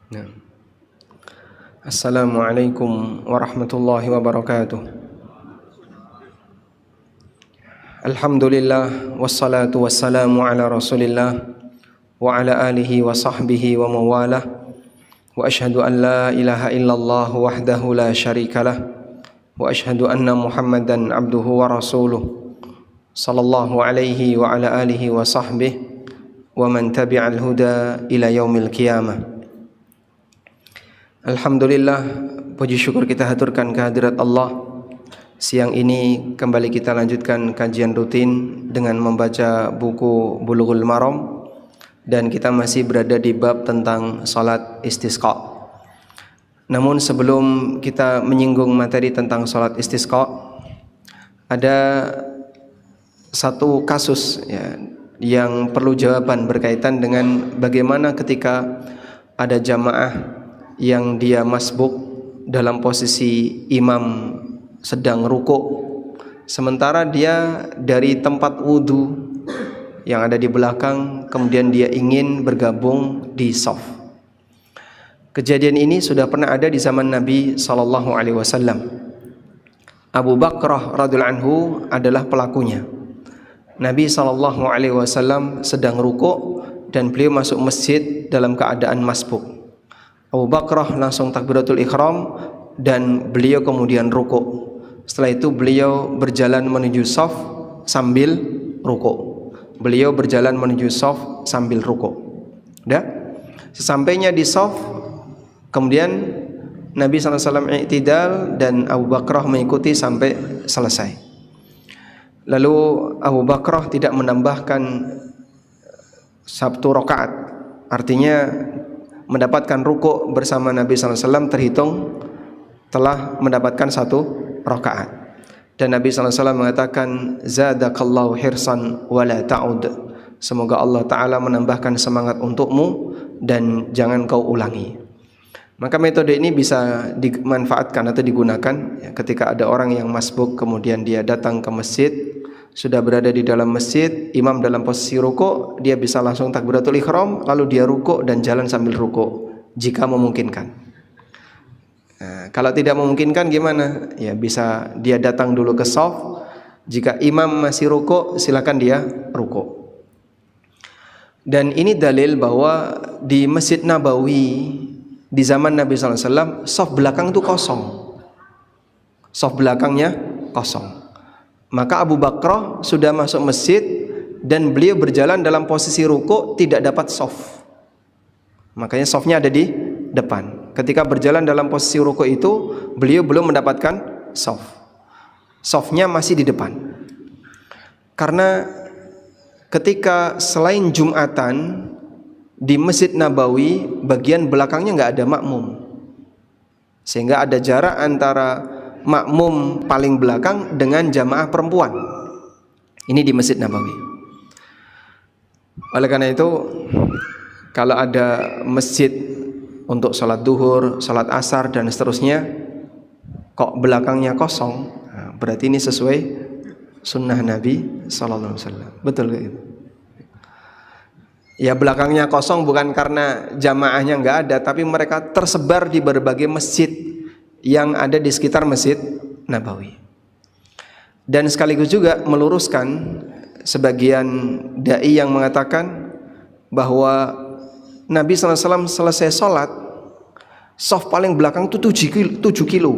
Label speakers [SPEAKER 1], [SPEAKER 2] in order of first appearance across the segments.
[SPEAKER 1] Nah. Assalamualaikum warahmatullahi wabarakatuh. Alhamdulillah wassalatu wassalamu ala Rasulillah wa ala alihi wa sahbihi wa mawalah. Wa ashhadu an la ilaha illallah wahdahu la syarikalah wa ashhadu anna Muhammadan abduhu wa rasuluh sallallahu alaihi wa ala alihi wa sahbihi wa man tabi'al huda ila yaumil qiyamah. Alhamdulillah, puji syukur kita haturkan kehadirat Allah. Siang ini kembali kita lanjutkan kajian rutin dengan membaca buku Bulughul Maram, dan kita masih berada di bab tentang salat istisqa. Namun sebelum kita menyinggung materi tentang salat istisqa, ada satu kasus yang perlu jawaban berkaitan dengan bagaimana ketika ada jamaah yang dia masbuk dalam posisi imam sedang rukuk, sementara dia dari tempat wudhu yang ada di belakang, kemudian dia ingin bergabung di shaf. Kejadian ini sudah pernah ada di zaman Nabi SAW. Abu Bakrah radhiyallahu anhu adalah pelakunya. Nabi SAW sedang rukuk dan beliau masuk masjid dalam keadaan masbuk. Abu Bakrah langsung takbiratul ihram dan beliau kemudian rukuk. Setelah itu beliau berjalan menuju shaf sambil rukuk. Beliau berjalan menuju shaf sambil rukuk. Sesampainya di shaf, kemudian Nabi SAW i'tidal dan Abu Bakrah mengikuti sampai selesai. Lalu Abu Bakrah tidak menambahkan satu rakaat, artinya mendapatkan rukuk bersama Nabi SAW terhitung telah mendapatkan satu rakaat. Dan Nabi SAW mengatakan, zadakallahu hirsan wala ta'ud, semoga Allah Ta'ala menambahkan semangat untukmu dan jangan kau ulangi. Maka metode ini bisa dimanfaatkan atau digunakan ketika ada orang yang masbuk, kemudian dia datang ke masjid, sudah berada di dalam masjid, imam dalam posisi rukuk, dia bisa langsung takbiratul ihram, lalu dia rukuk dan jalan sambil rukuk jika memungkinkan. Nah, kalau tidak memungkinkan gimana? Ya bisa dia datang dulu ke shaf, jika imam masih rukuk silakan dia rukuk. Dan ini dalil bahwa di Masjid Nabawi di zaman Nabi SAW, shaf belakang itu kosong. Shaf belakangnya kosong. Maka Abu Bakrah sudah masuk masjid dan beliau berjalan dalam posisi rukuk, tidak dapat shaf. Makanya shafnya ada di depan. Ketika berjalan dalam posisi rukuk itu, beliau belum mendapatkan shaf. Shafnya masih di depan. Karena ketika selain Jumatan di Masjid Nabawi, bagian belakangnya nggak ada makmum, sehingga ada jarak antara makmum paling belakang dengan jamaah perempuan. Ini di Masjid Nabawi. Oleh karena itu, kalau ada masjid untuk sholat duhur, sholat asar dan seterusnya, kok belakangnya kosong, berarti ini sesuai sunnah Nabi SAW. Betul gitu. Ya, belakangnya kosong bukan karena jamaahnya nggak ada, tapi mereka tersebar di berbagai masjid yang ada di sekitar Masjid Nabawi. Dan sekaligus juga meluruskan sebagian dai yang mengatakan bahwa Nabi SAW selesai sholat, shaf paling belakang itu 7 kilo.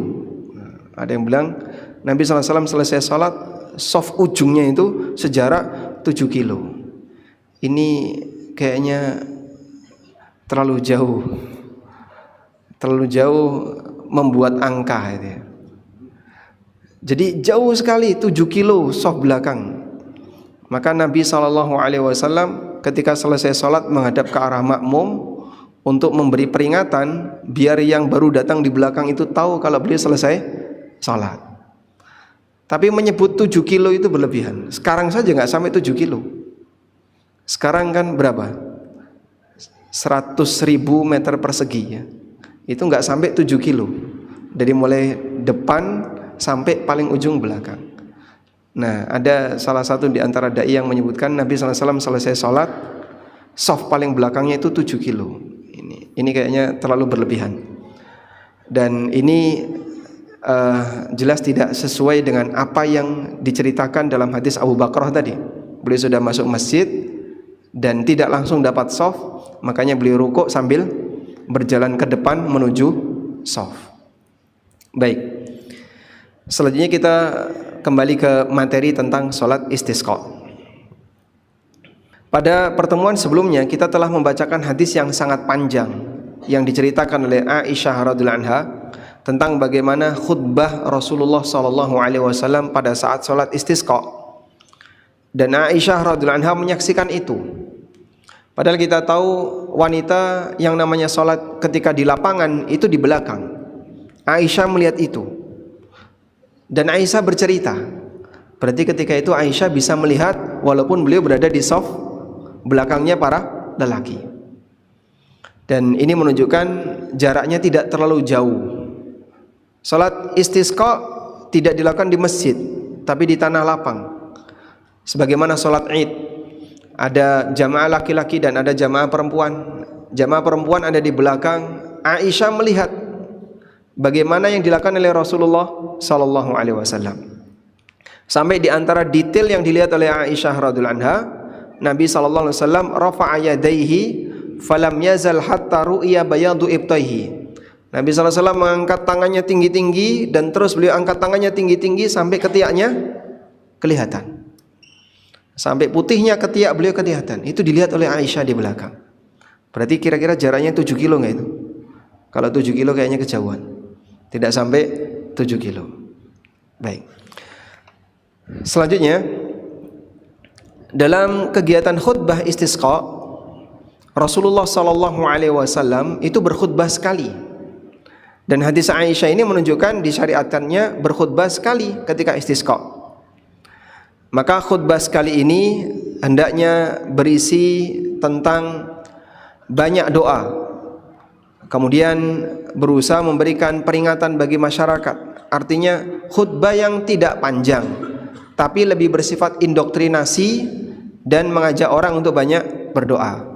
[SPEAKER 1] Ada yang bilang Nabi SAW selesai sholat, shaf ujungnya itu sejarak 7 kilo. Ini kayaknya terlalu jauh membuat angka itu. Jadi jauh sekali 7 kilo shaf belakang. Maka Nabi SAW ketika selesai sholat menghadap ke arah makmum untuk memberi peringatan biar yang baru datang di belakang itu tahu kalau beliau selesai sholat. Tapi menyebut 7 kilo itu berlebihan. Sekarang saja nggak sampai 7 kilo. Sekarang kan berapa? 100.000 meter persegi ya. Itu nggak sampai 7 kilo. Dari mulai depan sampai paling ujung belakang. Nah, ada salah satu di antara dai yang menyebutkan Nabi SAW selesai sholat, shaf paling belakangnya itu 7 kilo. Ini Ini kayaknya terlalu berlebihan. Dan ini jelas tidak sesuai dengan apa yang diceritakan dalam hadis Abu Bakrah tadi. Beliau sudah masuk masjid dan tidak langsung dapat shaf, makanya beliau rukuk sambil berjalan ke depan menuju shaf. Baik. Selanjutnya kita kembali ke materi tentang sholat istisqa. Pada pertemuan sebelumnya kita telah membacakan hadis yang sangat panjang yang diceritakan oleh Aisyah radhiyallahu anha tentang bagaimana khutbah Rasulullah SAW pada saat sholat istisqa. Dan Aisyah radhiyallahu anha menyaksikan itu. Padahal kita tahu wanita yang namanya sholat ketika di lapangan itu di belakang. Aisyah melihat itu. Dan Aisyah bercerita. Berarti ketika itu Aisyah bisa melihat walaupun beliau berada di shaf belakangnya para lelaki. Dan ini menunjukkan jaraknya tidak terlalu jauh. Salat istisqa tidak dilakukan di masjid, tapi di tanah lapang. Sebagaimana salat Id, ada jamaah laki-laki dan ada jamaah perempuan. Jamaah perempuan ada di belakang. Aisyah melihat bagaimana yang dilakukan oleh Rasulullah sallallahu alaihi wasallam. Sampai di antara detail yang dilihat oleh Aisyah radhiyallahu anha, Nabi sallallahu alaihi wasallam rafa'a yadayhi falam yazal hatta ru'ya bayadu ibtaihi. Nabi sallallahu alaihi wasallam mengangkat tangannya tinggi-tinggi dan terus beliau angkat tangannya tinggi-tinggi sampai ketiaknya kelihatan. Sampai putihnya ketiak beliau kelihatan. Itu dilihat oleh Aisyah di belakang. Berarti kira-kira jaraknya 7 kilo enggak itu? Kalau 7 kilo kayaknya kejauhan. Tidak sampai 7 kilo. Baik. Selanjutnya, dalam kegiatan khutbah istisqa, Rasulullah sallallahu alaihi wasallam itu berkhutbah sekali. Dan hadis Aisyah ini menunjukkan disyariatkannya berkhutbah sekali ketika istisqa. Maka khutbah sekali ini hendaknya berisi tentang banyak doa. Kemudian berusaha memberikan peringatan bagi masyarakat. Artinya khutbah yang tidak panjang, tapi lebih bersifat indoktrinasi dan mengajak orang untuk banyak berdoa.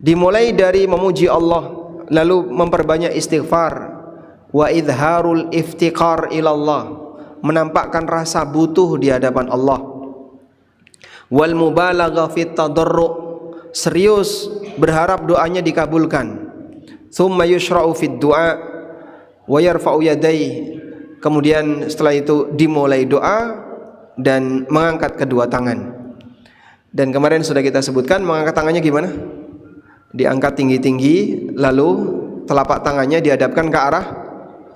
[SPEAKER 1] Dimulai dari memuji Allah, lalu memperbanyak istighfar, wa idharul iftiqar ilallah, menampakkan rasa butuh di hadapan Allah, wal mubalagha fit tadarru', serius berharap doanya dikabulkan, thumma yushra'u fid du'a wa yarfa'u yadayhi, kemudian setelah itu dimulai doa dan mengangkat kedua tangan. Dan kemarin sudah kita sebutkan mengangkat tangannya gimana? Diangkat tinggi-tinggi, lalu telapak tangannya dihadapkan ke arah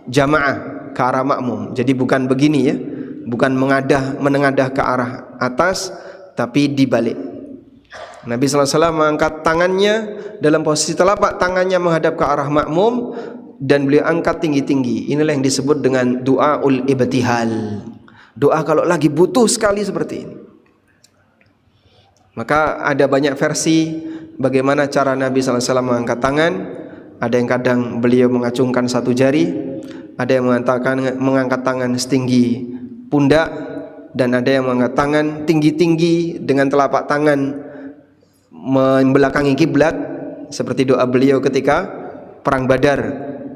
[SPEAKER 1] jamaah, ke arah makmum. Jadi bukan begini ya, bukan menengadah ke arah atas, tapi dibalik. Nabi sallallahu alaihi wasallam mengangkat tangannya dalam posisi telapak tangannya menghadap ke arah makmum dan beliau angkat tinggi-tinggi. Inilah yang disebut dengan du'aul ibtihal. Doa kalau lagi butuh sekali seperti ini. Maka ada banyak versi bagaimana cara Nabi sallallahu alaihi wasallam mengangkat tangan. Ada yang kadang beliau mengacungkan satu jari, ada yang mengatakan mengangkat tangan setinggi pundak, dan ada yang mengangkat tangan tinggi-tinggi dengan telapak tangan membelakangi kiblat seperti doa beliau ketika perang Badar,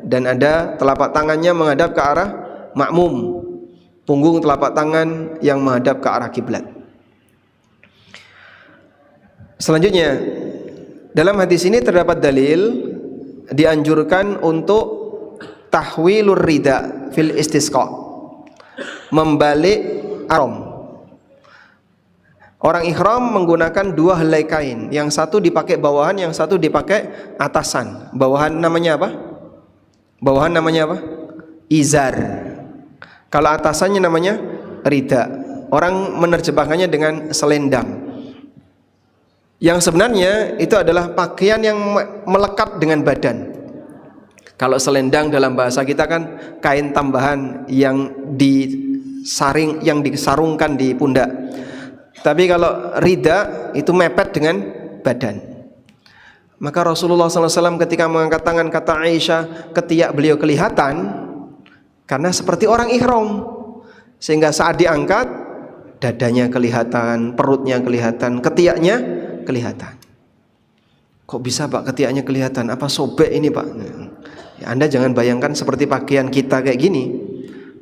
[SPEAKER 1] dan ada telapak tangannya menghadap ke arah makmum, punggung telapak tangan yang menghadap ke arah kiblat. Selanjutnya, dalam hadis ini terdapat dalil dianjurkan untuk tahwilur rida fil istisqa, membalik ihram. Orang ihram menggunakan dua helai kain, yang satu dipakai bawahan, yang satu dipakai atasan. Bawahan namanya apa? Bawahan namanya apa? Izar. Kalau atasannya namanya rida. Orang menerjemahkannya dengan selendang. Yang sebenarnya itu adalah pakaian yang melekat dengan badan. Kalau selendang dalam bahasa kita kan kain tambahan yang disarungkan di pundak. Tapi kalau rida itu mepet dengan badan. Maka Rasulullah SAW ketika mengangkat tangan, kata Aisyah, ketiak beliau kelihatan karena seperti orang ihram, sehingga saat diangkat dadanya kelihatan, perutnya kelihatan, ketiaknya kelihatan. Kok bisa Pak ketiaknya kelihatan? Apa sobek ini Pak? Ya, Anda jangan bayangkan seperti pakaian kita kayak gini,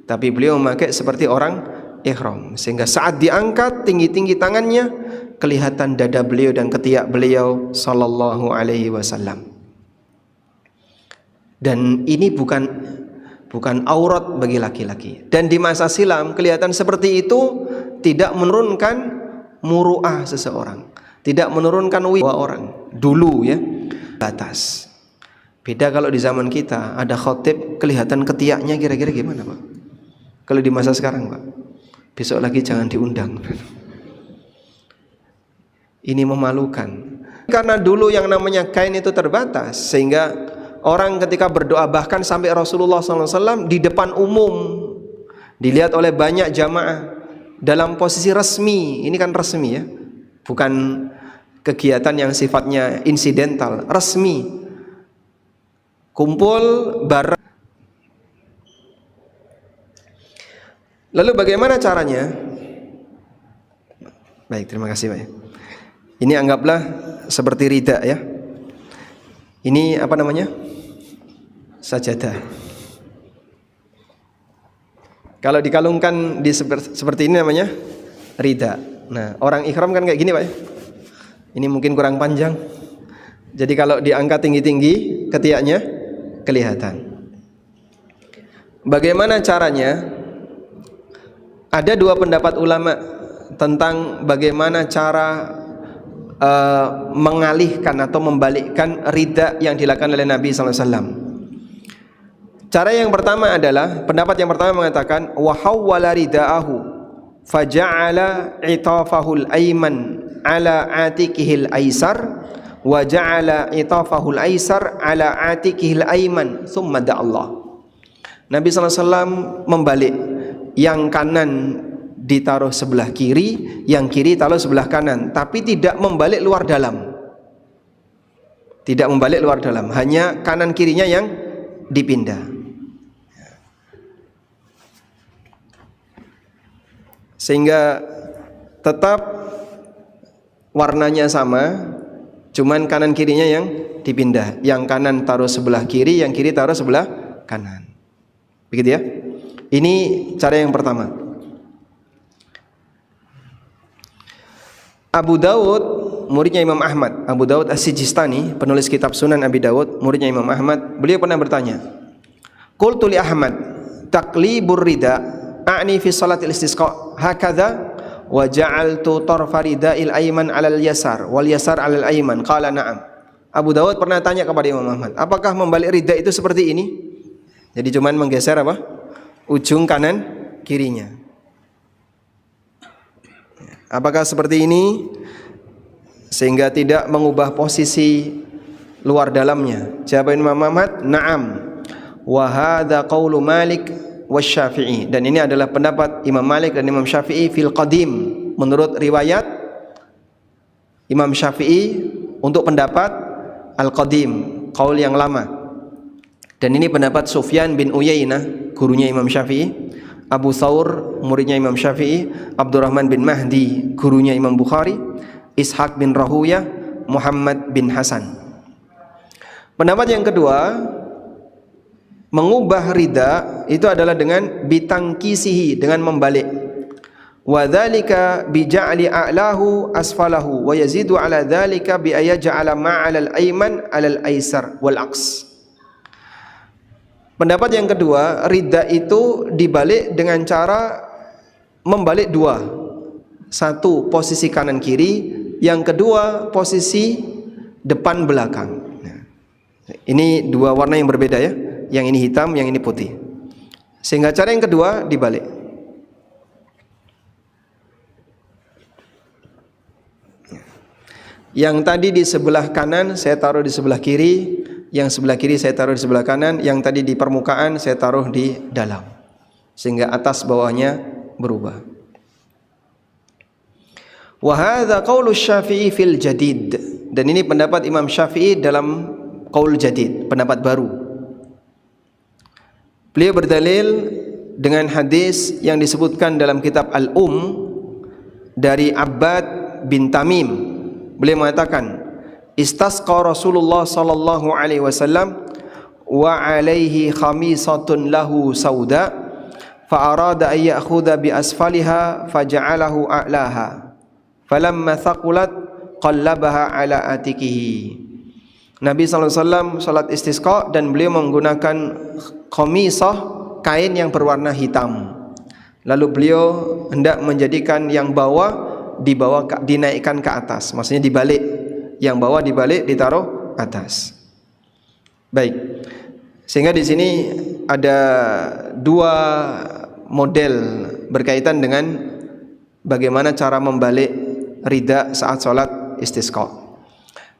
[SPEAKER 1] tapi beliau memakai seperti orang ihram, sehingga saat diangkat tinggi-tinggi tangannya kelihatan dada beliau dan ketiak beliau sallallahu alaihi wasallam. Dan ini bukan aurat bagi laki-laki. Dan di masa silam kelihatan seperti itu tidak menurunkan muru'ah seseorang, tidak menurunkan wibawa orang dulu ya, batas. Beda kalau di zaman kita ada khotib kelihatan ketiaknya, kira-kira gimana Pak? Kalau di masa sekarang Pak, besok lagi jangan diundang. Ini memalukan. Karena dulu yang namanya kain itu terbatas, sehingga orang ketika berdoa bahkan sampai Rasulullah SAW di depan umum dilihat oleh banyak jamaah dalam posisi resmi. Ini kan resmi ya, bukan kegiatan yang sifatnya insidental, resmi. Kumpul bareng. Lalu bagaimana caranya? Baik, terima kasih Pak. Ini anggaplah seperti rida ya. Ini apa namanya? Sajadah. Kalau dikalungkan di seperti ini namanya rida. Nah, orang ihram kan kayak gini Pak ya. Ini mungkin kurang panjang. Jadi kalau diangkat tinggi-tinggi ketiaknya kelihatan. Bagaimana caranya? Ada dua pendapat ulama tentang bagaimana cara mengalihkan atau membalikkan rida yang dilakukan oleh Nabi SAW. Cara yang pertama adalah, pendapat yang pertama mengatakan wa hawwala ridaahu faja'ala itafahul ayman ala atikihil aisar wa ja'ala itafahul aisar ala atikihil ayman thumma da'allah. Nabi SAW membalik, yang kanan ditaruh sebelah kiri, yang kiri taruh sebelah kanan, tapi tidak membalik luar dalam. Tidak membalik luar dalam, hanya kanan kirinya yang dipindah. Sehingga tetap warnanya sama, cuman kanan kirinya yang dipindah. Yang kanan taruh sebelah kiri, yang kiri taruh sebelah kanan. Begitu ya. Ini cara yang pertama. Abu Dawud, muridnya Imam Ahmad. Abu Dawud As-Sijistani, penulis kitab Sunan Abi Dawud, muridnya Imam Ahmad. Beliau pernah bertanya, qultu li Ahmad, taqlibur rida a'ni fi salatil istisqa hakadha wa ja'altu tarfa rida'il ayman 'alal yasar wal yasar 'alal ayman. Qala na'am. Abu Dawud pernah tanya kepada Imam Ahmad, apakah membalik rida itu seperti ini? Jadi cuman menggeser apa? Ujung kanan kirinya. Apakah seperti ini sehingga tidak mengubah posisi luar dalamnya? Jawab Imam Ahmad, na'am. Wa hadza qaulu Malik wasy-Syafi'i, dan ini adalah pendapat Imam Malik dan Imam Syafi'i fil qadim. Menurut riwayat Imam Syafi'i untuk pendapat al-qadim, qaul yang lama. Dan ini pendapat Sufyan bin Uyainah, gurunya Imam Syafi'i, Abu Thawr, muridnya Imam Syafi'i, Abdurrahman bin Mahdi, gurunya Imam Bukhari, Ishaq bin Rahuyah, Muhammad bin Hasan. Pendapat yang kedua, mengubah rida itu adalah dengan bitangkisihi, dengan membalik. Wa dzalika bi ja'li a'lahu asfalahu wa yazidu 'ala dzalika bi ayaj'ala ma'al al-ayman 'ala al-aisar wal aqs. Pendapat yang kedua, rida itu dibalik dengan cara membalik dua. Satu posisi kanan kiri, yang kedua posisi depan belakang. Ini dua warna yang berbeda ya. Yang ini hitam, yang ini putih. Sehingga cara yang kedua dibalik. Yang tadi di sebelah kanan saya taruh di sebelah kiri, yang sebelah kiri saya taruh di sebelah kanan, yang tadi di permukaan saya taruh di dalam, sehingga atas bawahnya berubah. Wa hadza qaulu Syafi'i fil jadid, dan ini pendapat Imam Syafi'i dalam qaul jadid, pendapat baru. Beliau berdalil dengan hadis yang disebutkan dalam kitab Al-Um dari Abbad bin Tamim. Beliau mengatakan, istasqa Rasulullah sallallahu alaihi wasallam wa alaihi khamisatun lahu sauda fa arada ay ya'khudha bi asfaliha faja'alahu a'laha falamma thaqulat qallabaha ala atikihi. Nabi sallallahu alaihi wasallam salat istisqa dan beliau menggunakan khamisah, kain yang berwarna hitam. Lalu beliau hendak menjadikan yang bawah dinaikkan ke atas, maksudnya dibalik. Yang bawah dibalik, ditaruh atas. Baik. Sehingga di sini ada dua model berkaitan dengan bagaimana cara membalik rida saat sholat istisqa.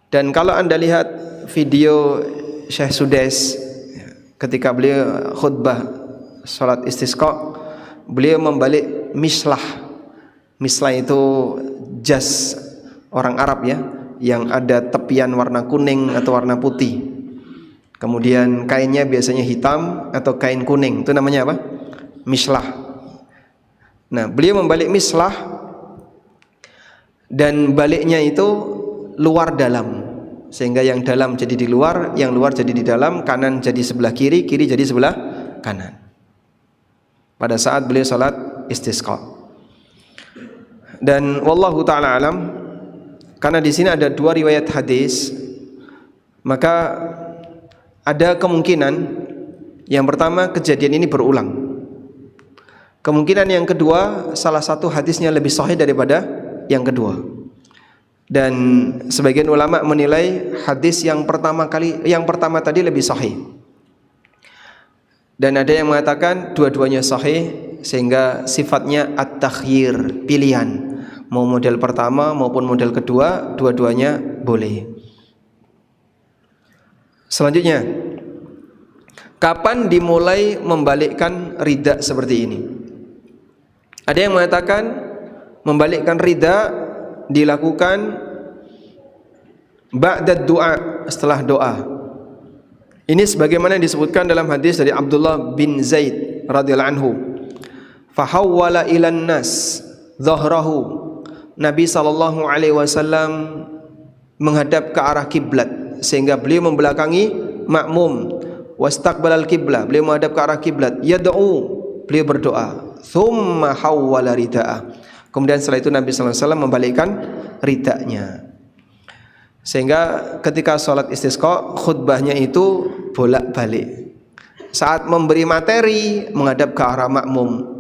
[SPEAKER 1] Dan kalau Anda lihat video Syekh Sudes ketika beliau khutbah sholat istisqa, beliau membalik mislah. Mislah itu jas orang Arab ya, yang ada tepian warna kuning atau warna putih. Kemudian kainnya biasanya hitam atau kain kuning. Itu namanya apa? Mislah. Nah, beliau membalik mislah dan baliknya itu luar dalam. Sehingga yang dalam jadi di luar, yang luar jadi di dalam, kanan jadi sebelah kiri, kiri jadi sebelah kanan. Pada saat beliau salat istisqa. Dan wallahu taala alam, karena di sini ada dua riwayat hadis, maka ada kemungkinan yang pertama kejadian ini berulang. Kemungkinan yang kedua, salah satu hadisnya lebih sahih daripada yang kedua. Dan sebagian ulama menilai hadis yang pertama tadi lebih sahih. Dan ada yang mengatakan dua-duanya sahih, sehingga sifatnya at-takhyir, pilihan. Mau model pertama maupun model kedua, dua-duanya boleh. Selanjutnya, kapan dimulai membalikkan rida seperti ini? Ada yang mengatakan membalikkan rida dilakukan ba'da doa, setelah doa. Ini sebagaimana disebutkan dalam hadis dari Abdullah bin Zaid radhiyallahu anhu. Fahawwala ilan nas dhahrahu. Nabi sallallahu alaihi wasallam menghadap ke arah kiblat sehingga beliau membelakangi makmum. Wastaqbalal kiblah, beliau menghadap ke arah kiblat. Yad'u, beliau berdoa. Thumma hawwala rida'ah. Kemudian setelah itu Nabi sallallahu alaihi wasallam membalikkan ridanya. Sehingga ketika sholat istisqa, khutbahnya itu bolak-balik. Saat memberi materi menghadap ke arah makmum.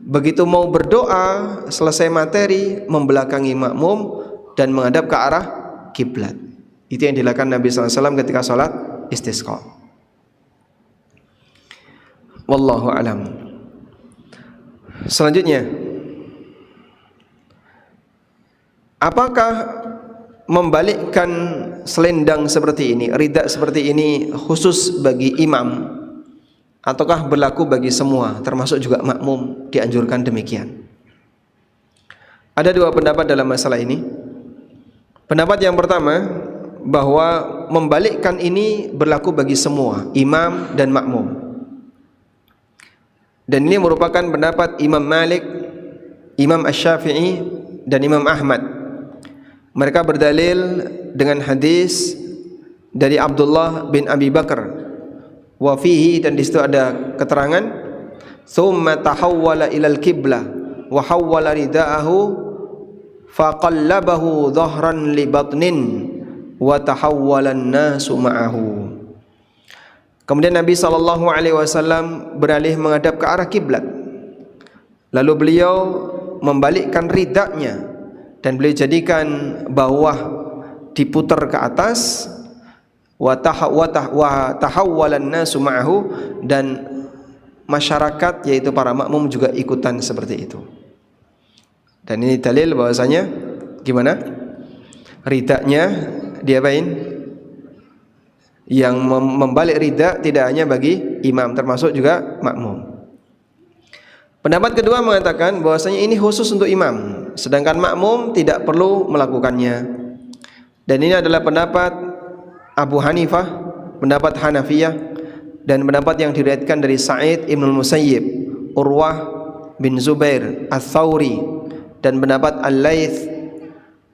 [SPEAKER 1] Begitu mau berdoa, selesai materi membelakangi makmum dan menghadap ke arah kiblat. Itu yang dilakukan Nabi sallallahu alaihi wasallam ketika sholat istisqa. Wallahu alam. Selanjutnya, apakah membalikkan selendang seperti ini, rida seperti ini khusus bagi imam ataukah berlaku bagi semua, termasuk juga makmum dianjurkan demikian? Ada dua pendapat dalam masalah ini. Pendapat yang pertama, bahwa membalikkan ini berlaku bagi semua, imam dan makmum. Dan ini merupakan pendapat Imam Malik, Imam Asy-Syafi'i dan Imam Ahmad. Mereka berdalil dengan hadis dari Abdullah bin Abi Bakar. Wa fihi, dan di situ ada keterangan, "Tsumma tahawwala ilal qiblah wa hawwala ridaahu faqallabahu dhahran li batnin wa tahawwala an-nasu ma'ahu." Kemudian Nabi sallallahu alaihi wasallam beralih menghadap ke arah kiblat. Lalu beliau membalikkan ridanya dan beliau jadikan bawah diputar ke atas, wa tahawwalan nasu ma'ahu, dan masyarakat yaitu para makmum juga ikutan seperti itu. Dan ini dalil bahwasanya gimana? Ridanya diapain? Yang membalik rida tidak hanya bagi imam, termasuk juga makmum. Pendapat kedua mengatakan bahwasanya ini khusus untuk imam, sedangkan makmum tidak perlu melakukannya. Dan ini adalah pendapat Abu Hanifah, pendapat Hanafiyah, dan pendapat yang diriwayatkan dari Sa'id Ibn Musayyib, Urwah bin Zubair, Ats-Tsauri, dan pendapat Al-Laits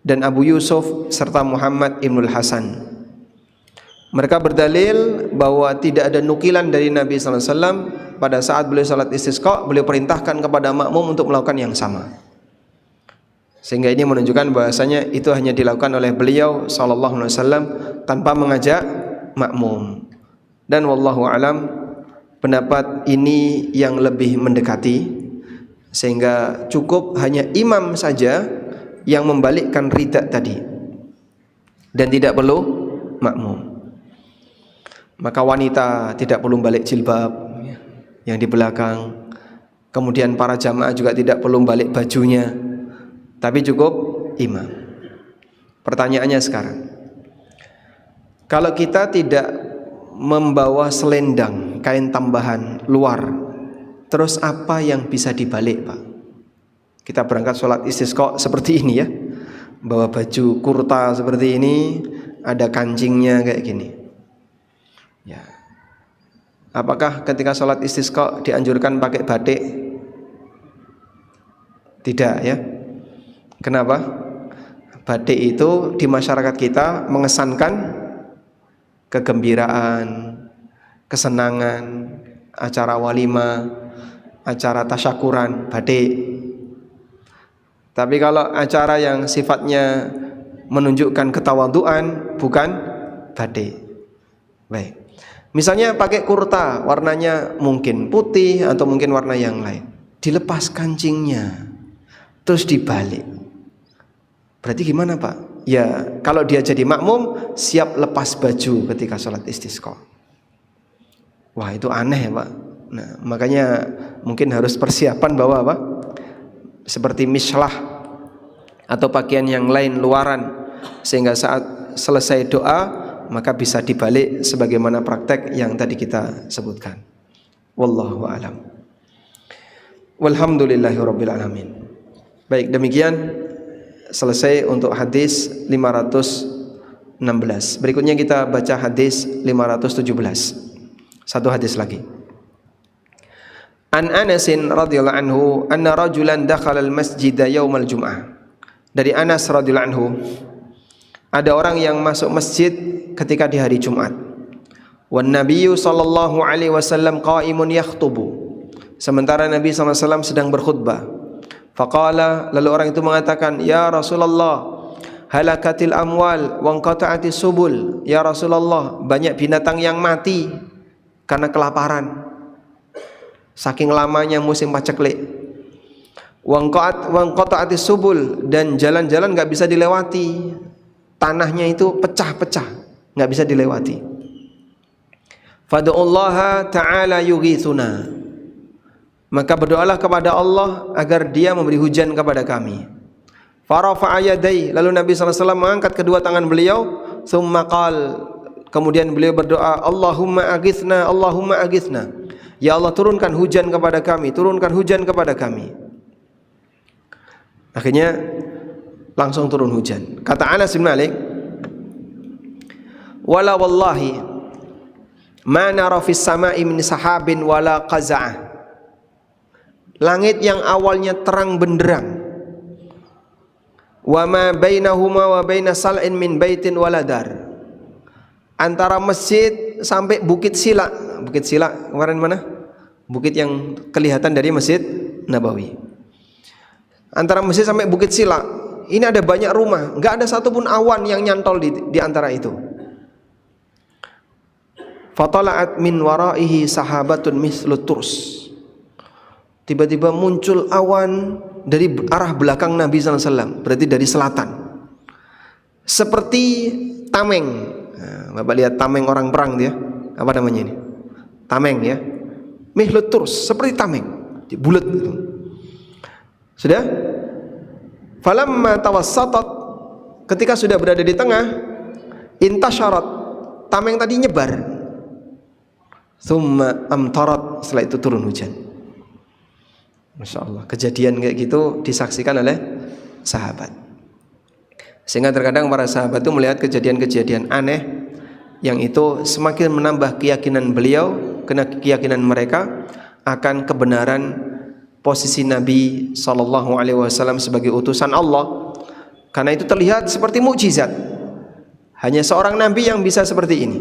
[SPEAKER 1] dan Abu Yusuf serta Muhammad Ibnul Hasan. Mereka berdalil bahwa tidak ada nukilan dari Nabi sallallahu alaihi wasallam pada saat beliau salat istisqa, beliau perintahkan kepada makmum untuk melakukan yang sama. Sehingga ini menunjukkan bahasanya itu hanya dilakukan oleh beliau sallallahu alaihi wasallam tanpa mengajak makmum. Dan wallahu alam, pendapat ini yang lebih mendekati, sehingga cukup hanya imam saja yang membalikkan ridak tadi dan tidak perlu makmum. Maka wanita tidak perlu balik jilbab yang di belakang. Kemudian para jamaah juga tidak perlu balik bajunya, tapi cukup imam. Pertanyaannya sekarang, kalau kita tidak membawa selendang, kain tambahan luar, terus apa yang bisa dibalik, Pak? Kita berangkat sholat istisqa seperti ini ya, bawa baju kurta seperti ini, ada kancingnya kayak gini ya. Apakah ketika sholat istisqa dianjurkan pakai batik? Tidak ya. Kenapa? Batik itu di masyarakat kita mengesankan kegembiraan, kesenangan, acara walimah, acara tasyakuran, batik. Tapi kalau acara yang sifatnya menunjukkan ketawaduan, bukan batik. Baik. Misalnya pakai kurta, warnanya mungkin putih atau mungkin warna yang lain. Dilepas kancingnya, terus dibalik. Berarti gimana, Pak? Ya, kalau dia jadi makmum, siap lepas baju ketika sholat istisqa. Wah, itu aneh ya, Pak. Nah, makanya mungkin harus persiapan bawa apa? Seperti mislah atau pakaian yang lain luaran, sehingga saat selesai doa maka bisa dibalik sebagaimana praktek yang tadi kita sebutkan. Wallahu a'lam. Walhamdulillahirabbil alamin. Baik, demikian selesai untuk hadis 516. Berikutnya kita baca hadis 517. Satu hadis lagi. An Anas radhiyallahu anhu anna rajulan dakhala al-masjid yaumal jum'ah. Dari Anas radhiyallahu anhu, ada orang yang masuk masjid ketika di hari Jumat. Wan nabiyyu sallallahu alaihi wasallam qa'imun yakhutubu. Sementara Nabi sallallahu alaihi wasallam sedang berkhutbah. Faqala, lalu orang itu mengatakan, "Ya Rasulullah, halakatil amwal wa inqata'atis subul." Ya Rasulullah, banyak binatang yang mati karena kelaparan. Saking lamanya musim paceklik. Wa inqata'atis subul, dan jalan-jalan enggak bisa dilewati. Tanahnya itu pecah-pecah, nggak bisa dilewati. Fad'ullaha ta'ala yughithuna. Maka berdoalah kepada Allah agar Dia memberi hujan kepada kami. Farafa'a yadai, lalu Nabi SAW mengangkat kedua tangan beliau. Tsumma qal, kemudian beliau berdoa, Allahumma aghithna, Allahumma aghithna. Ya Allah, turunkan hujan kepada kami, turunkan hujan kepada kami. Akhirnya langsung turun hujan. Kata Anas bin Malik, wala wallahi ma nara fis sama'i min sahabin wala qaza'ah. Langit yang awalnya terang benderang, wa ma bainahuma wa baina sal'in min baitin waladar. Antara masjid sampai Bukit Sila. Bukit Sila kemarin mana? Bukit yang kelihatan dari Masjid Nabawi. Antara masjid sampai Bukit Sila, ini ada banyak rumah, nggak ada satupun awan yang nyantol di antara itu. Fatala'at min waraihi sahabatun mislut turs. Tiba-tiba muncul awan dari arah belakang Nabi SAW, berarti dari selatan. Seperti tameng. Nah, Bapak lihat tameng orang perang dia, apa namanya ini? Tameng ya. Mislut turs, seperti tameng, bulat gitu. Sudah? Falamma tawassatat, ketika sudah berada di tengah, intasyarat, tameng tadi nyebar. Tsumma amtarat, setelah itu turun hujan. Masya Allah, kejadian kayak gitu disaksikan oleh sahabat. Sehingga terkadang para sahabat itu melihat kejadian-kejadian aneh yang itu semakin menambah keyakinan beliau, keyakinan mereka akan kebenaran posisi Nabi SAW sebagai utusan Allah. Karena itu terlihat seperti mukjizat. Hanya seorang nabi yang bisa seperti ini.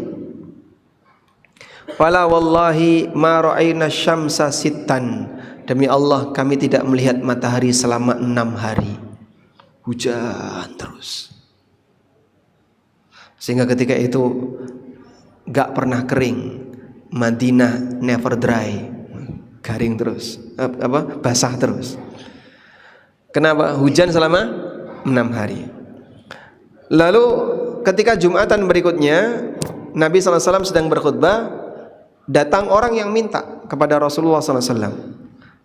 [SPEAKER 1] Fala wallahi ma ra'ayna syamsa sittan. Demi Allah kami tidak melihat matahari selama 6 hari. Hujan terus. Sehingga ketika itu gak pernah kering. Madinah never dry. Garing terus. Basah terus. Kenapa? Hujan selama 6 hari. Lalu ketika Jumatan berikutnya Nabi SAW sedang berkhutbah, datang orang yang minta kepada Rasulullah SAW.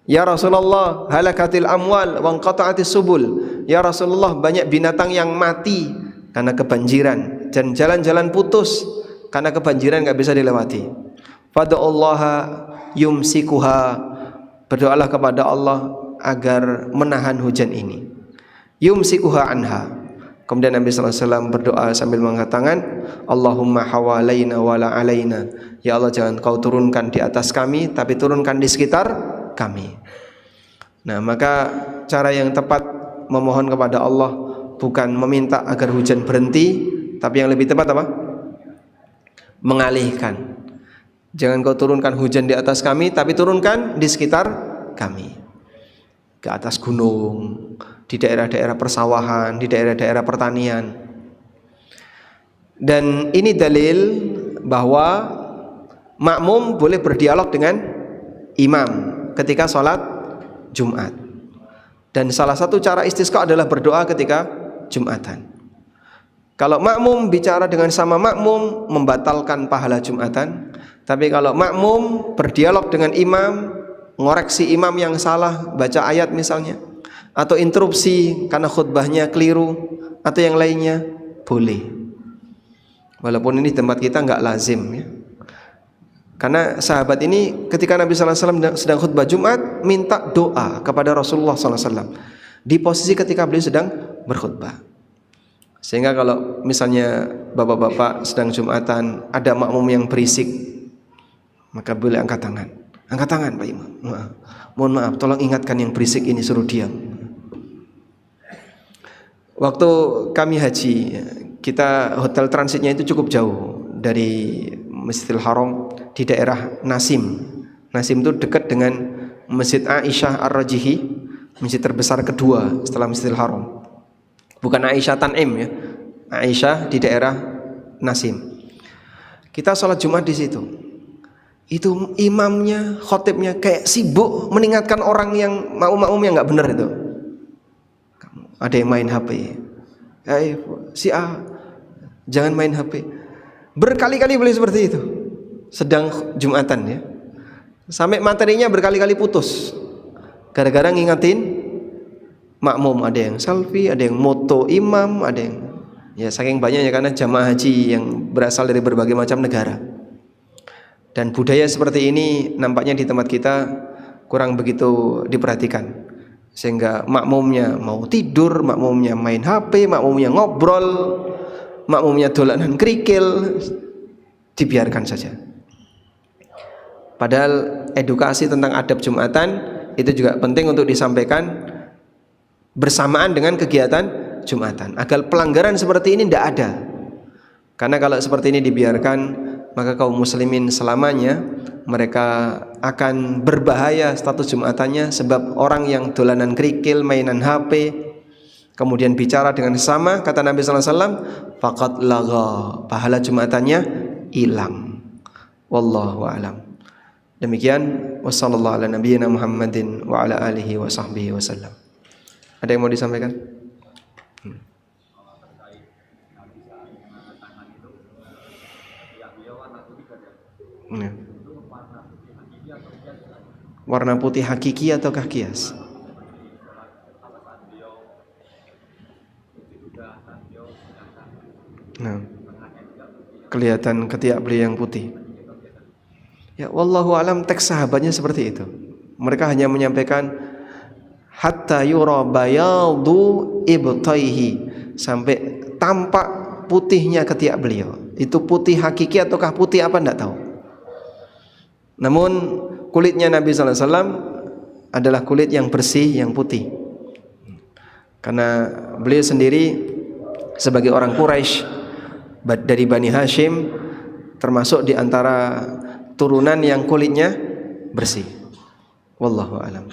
[SPEAKER 1] Ya Rasulullah, halakatil amwal wa inqata'atis subul. Ya Rasulullah, banyak binatang yang mati karena kebanjiran dan jalan-jalan putus karena kebanjiran gak bisa dilewati. Fada'ullaha yumsikuha. Berdoalah kepada Allah agar menahan hujan ini. Yumsikuha anha. Kemudian Nabi SAW berdoa sambil mengatakan, Allahumma hawalaina wala alaina. Ya Allah, jangan kau turunkan di atas kami, tapi turunkan di sekitar kami. Nah, maka cara yang tepat memohon kepada Allah bukan meminta agar hujan berhenti, tapi yang lebih tepat apa? Mengalihkan. Jangan kau turunkan hujan di atas kami, tapi turunkan di sekitar kami. Ke atas gunung, di daerah-daerah persawahan, di daerah-daerah pertanian. Dan ini dalil bahwa makmum boleh berdialog dengan imam ketika sholat Jumat. Dan salah satu cara istisqa adalah berdoa ketika Jumatan. Kalau makmum bicara dengan sama makmum, membatalkan pahala Jumatan. Tapi kalau makmum berdialog dengan imam, ngoreksi imam yang salah, baca ayat misalnya, atau interupsi karena khutbahnya keliru, atau yang lainnya, boleh. Walaupun ini tempat kita nggak lazim ya. Karena sahabat ini ketika Nabi SAW sedang khutbah Jumat, minta doa kepada Rasulullah SAW di posisi ketika beliau sedang berkhutbah. Sehingga kalau misalnya bapak-bapak sedang Jumatan, ada makmum yang berisik, maka boleh angkat tangan. Angkat tangan Pak Imam. Mohon maaf, tolong ingatkan yang berisik ini suruh diam. Waktu kami haji, kita hotel transitnya itu cukup jauh dari Masjidil Haram, di daerah Nasim. Nasim itu dekat dengan Masjid Aisyah Ar-Rajihi, masjid terbesar kedua setelah Masjidil Haram. Bukan Aisyah Tan'im ya, Aisyah di daerah Nasim. Kita sholat Jumat di situ. Itu imamnya, khotibnya kayak sibuk mengingatkan orang yang makmum yang nggak benar itu. Ada yang main HP. Si A, jangan main HP. Berkali-kali boleh seperti itu. Sedang Jumatan ya. Sampai materinya berkali-kali putus. Gara-gara ngingetin makmum, ada yang selfie, ada yang moto imam, ada yang ya saking banyaknya karena jamaah haji yang berasal dari berbagai macam negara. Dan budaya seperti ini nampaknya di tempat kita kurang begitu diperhatikan. Sehingga makmumnya mau tidur, makmumnya main HP, makmumnya ngobrol, makmumnya dolanan kerikil, dibiarkan saja. Padahal edukasi tentang adab Jumatan itu juga penting untuk disampaikan bersamaan dengan kegiatan Jumatan, agar pelanggaran seperti ini tidak ada. Karena kalau seperti ini dibiarkan, maka kaum muslimin selamanya mereka akan berbahaya status Jumatannya, sebab orang yang dolanan kerikil, mainan HP, kemudian bicara dengan sama, kata Nabi SAW, faqad lagha, pahala Jumatannya hilang. Wallahu a'lam. Demikian, wassallallahu ala nabiyyina Muhammadin wa ala alihi wa sahbihi wasallam. Ada yang mau disampaikan? Ya. Warna putih hakiki ataukah kias? Nah, kelihatan ketiak beliau yang putih. Ya, wallahu alam, teks sahabatnya seperti itu. Mereka hanya menyampaikan hatta yura bayadu ibtaihi, sampai tampak putihnya ketiak beliau. Itu putih hakiki ataukah putih apa enggak tahu. Namun kulitnya Nabi SAW adalah kulit yang bersih, yang putih. Karena beliau sendiri sebagai orang Quraisy dari Bani Hashim, termasuk di antara turunan yang kulitnya bersih. Wallahu a'lam.